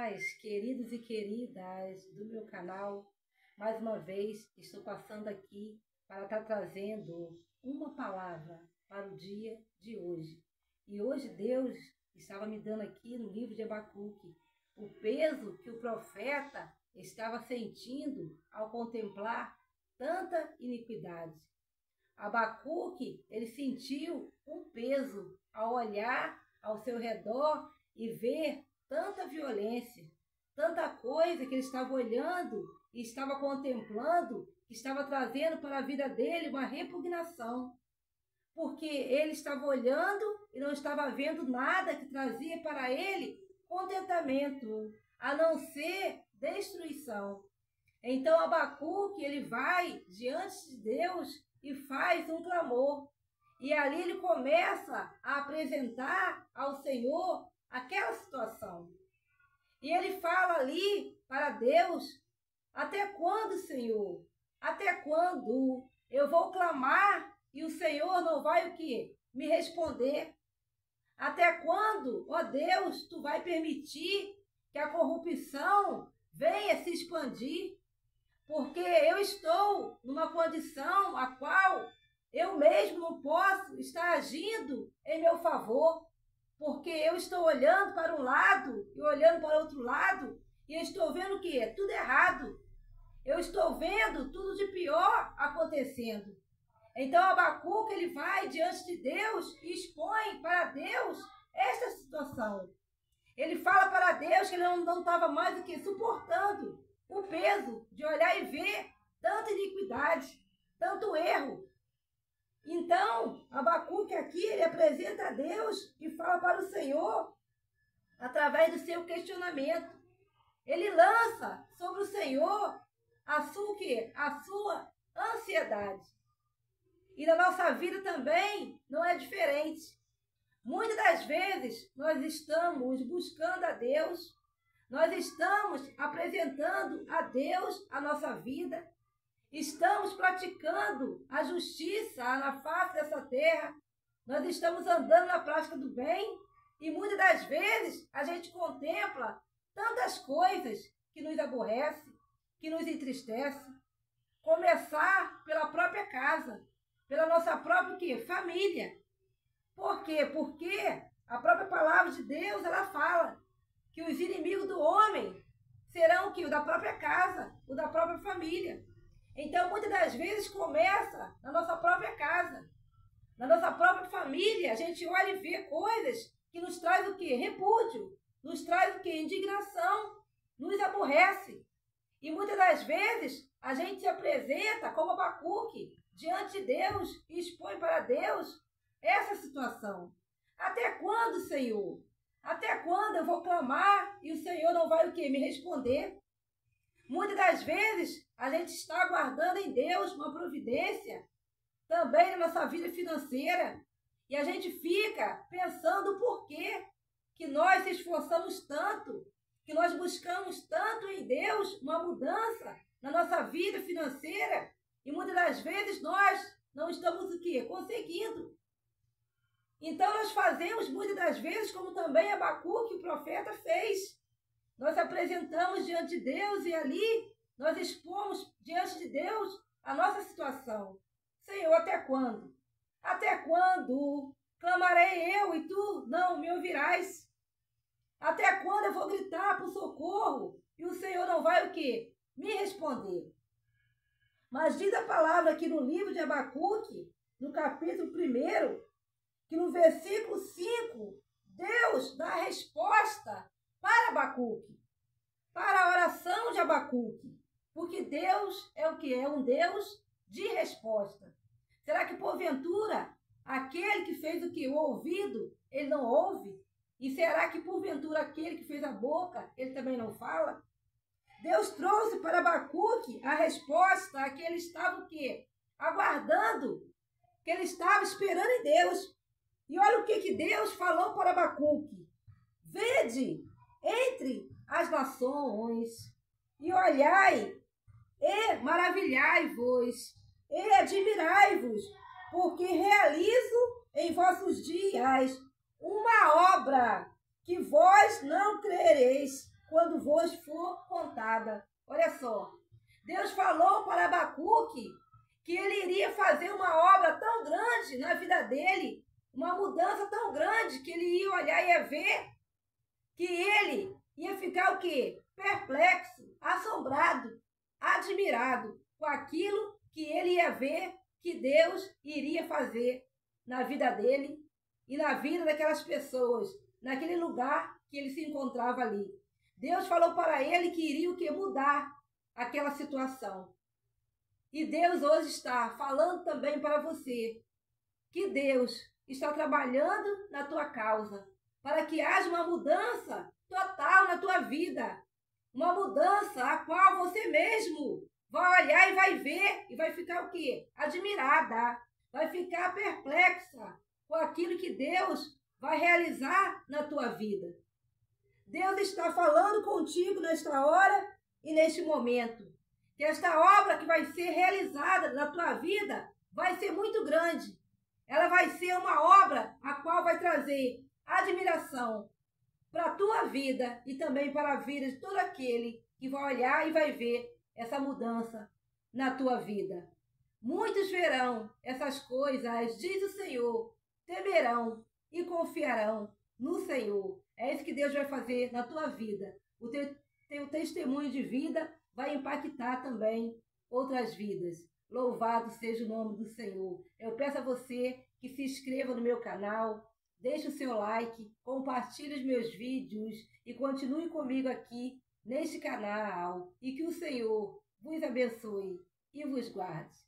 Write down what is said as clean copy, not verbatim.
paz, queridos e queridas do meu canal. Mais uma vez estou passando aqui para estar trazendo uma palavra para o dia de hoje. E hoje Deus estava me dando aqui no livro de Abacuque o peso que o profeta estava sentindo ao contemplar tanta iniquidade. Abacuque, ele sentiu um peso ao olhar ao seu redor e ver tanta violência, tanta coisa que ele estava olhando e estava contemplando, que estava trazendo para a vida dele uma repugnação. Porque ele estava olhando e não estava vendo nada que trazia para ele contentamento, a não ser destruição. Então Abacuque, ele vai diante de Deus e faz um clamor. E ali ele começa a apresentar ao Senhor aquela situação. E ele fala ali para Deus: até quando, Senhor? Até quando eu vou clamar e o Senhor não vai o quê? Me responder? Até quando, ó Deus, tu vai permitir que a corrupção venha se expandir? Porque eu estou numa condição a qual eu mesmo não posso estar agindo em meu favor, porque eu estou olhando para um lado e olhando para o outro lado e eu estou vendo o quê? Tudo errado. Eu estou vendo tudo de pior acontecendo. Então Abacuque, ele vai diante de Deus e expõe para Deus esta situação. Ele fala para Deus que ele não estava mais do que suportando o peso de olhar e ver tanta iniquidade, tanto erro. Então, Abacuque aqui, ele apresenta a Deus e fala para o Senhor através do seu questionamento. Ele lança sobre o Senhor a sua ansiedade. E na nossa vida também não é diferente. Muitas das vezes nós estamos buscando a Deus, nós estamos apresentando a Deus a nossa vida, estamos praticando a justiça na face dessa terra, nós estamos andando na prática do bem e muitas das vezes a gente contempla tantas coisas que nos aborrecem, que nos entristecem. Começar pela própria casa, pela nossa própria quê? Família. Por quê? Porque a própria palavra de Deus, ela fala que os inimigos do homem serão o quê? O da própria casa, o da própria família. Então, muitas das vezes começa na nossa própria casa, na nossa própria família. A gente olha e vê coisas que nos traz o quê? Repúdio, nos traz o quê? Indignação, nos aborrece. E muitas das vezes a gente se apresenta como Abacuque diante de Deus e expõe para Deus essa situação. Até quando, Senhor? Até quando eu vou clamar e o Senhor não vai o quê? Me responder? Muitas das vezes a gente está aguardando em Deus uma providência também na nossa vida financeira e a gente fica pensando o porquê que nós se esforçamos tanto, que nós buscamos tanto em Deus uma mudança na nossa vida financeira e muitas das vezes nós não estamos o quê? Conseguindo. Então nós fazemos muitas das vezes como também Abacuque, o profeta, fez. Nós apresentamos diante de Deus e ali nós expomos diante de Deus a nossa situação. Senhor, até quando? Até quando clamarei eu e tu não me ouvirás? Até quando eu vou gritar por socorro e o Senhor não vai o quê? Me responder. Mas diz a palavra aqui no livro de Abacuque, no capítulo 1, que no versículo 5, Deus dá a resposta para Abacuque, para a oração de Abacuque, porque Deus é o que? É um Deus de resposta. Será que porventura aquele que fez o que? O ouvido, ele não ouve? E será que porventura aquele que fez a boca, ele também não fala? Deus trouxe para Abacuque a resposta a que ele estava o quê? Aguardando, que ele estava esperando em Deus. E olha o que Deus falou para Abacuque: vede entre as nações e olhai e maravilhai-vos e admirai-vos, porque realizo em vossos dias uma obra que vós não crereis quando admirada. Olha só, Deus falou para Abacuque que ele iria fazer uma obra tão grande na vida dele, uma mudança tão grande que ele ia olhar e ia ver que ele ia ficar o quê? Perplexo, assombrado, admirado com aquilo que ele ia ver que Deus iria fazer na vida dele e na vida daquelas pessoas, naquele lugar que ele se encontrava ali. Deus falou para ele que iria o quê? Mudar aquela situação. E Deus hoje está falando também para você que Deus está trabalhando na tua causa para que haja uma mudança total na tua vida. Uma mudança a qual você mesmo vai olhar e vai ver e vai ficar o quê? Admirada. Vai ficar perplexa com aquilo que Deus vai realizar na tua vida. Deus está falando contigo nesta hora e neste momento. Que esta obra que vai ser realizada na tua vida vai ser muito grande. Ela vai ser uma obra a qual vai trazer admiração para a tua vida e também para a vida de todo aquele que vai olhar e vai ver essa mudança na tua vida. Muitos verão essas coisas, diz o Senhor, temerão e confiarão no Senhor. É isso que Deus vai fazer na tua vida. O teu testemunho de vida vai impactar também outras vidas. Louvado seja o nome do Senhor. Eu peço a você que se inscreva no meu canal, deixe o seu like, compartilhe os meus vídeos e continue comigo aqui neste canal. E que o Senhor vos abençoe e vos guarde.